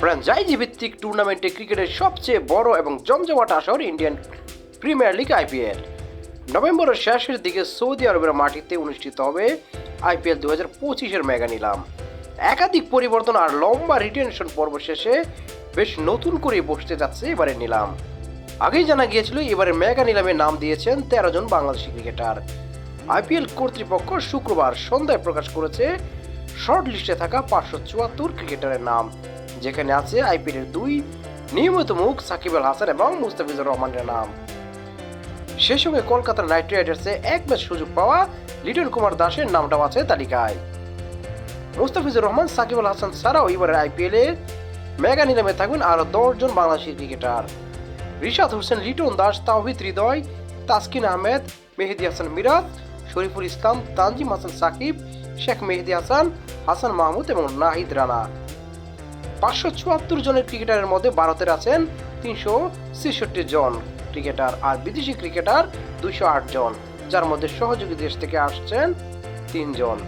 Franchise ভিত্তিক টুর্নামেন্টে ক্রিকেটের সবচেয়ে বড় এবং জমজমাট আসর ইন্ডিয়ান প্রিমিয়ার লিগ আইপিএল। নভেম্বরের শেষের দিকে সৌদি আরবের মাটিতে অনুষ্ঠিত হবে আইপিএল 2025-এর মেগা নিলাম। একাধিক পরিবর্তন আর লম্বা রিটেনশন পর্ব শেষে বেশ নতুন করে বসতে যাচ্ছে এবারের নিলাম। আগেই জানা গিয়েছিল এবারের মেগা নিলামে নাম দিয়েছেন 13 জন বাংলাদেশি ক্রিকেটার। আইপিএল কর্তৃপক্ষ শুক্রবার সন্ধ্যায় প্রকাশ করেছে শর্ট লিস্টে থাকা 574 ক্রিকেটারের নাম, যেখানে আছে আইপিএলের 2 নিয়মিত মুখ সাকিব আল হাসান এবং মুস্তাফিজুর রহমানের নাম। সে সঙ্গে কলকাতা নাইট রাইডার্সে এক ম্যাচ সুযোগ পাওয়া লিটন কুমার দাসের নামটাও আছে তালিকায়। মুস্তাফিজুর রহমান, সাকিব আল হাসান ছাড়াও এবারের আইপিএল এর মেগা নিলামে থাকবেন আরো 10 জন বাংলাদেশি ক্রিকেটার। রিশাদ হোসেন, লিটন দাস, তাওহিদ হৃদয়, তাসকিন আহমেদ, মেহেদী হাসান মিরাজ, শরীফুল ইসলাম, তানজিম হাসান সাকিব, শেখ মেহেদী হাসান, হাসান মাহমুদ এবং নাহিদ রানা। 574 জনের ক্রিকেটারের মধ্যে ভারতের আছেন 366 জন ক্রিকেটার আর বিদেশি ক্রিকেটার 208 জন, যার মধ্যে সহযোগী দেশ থেকে আসছেন 3 জন।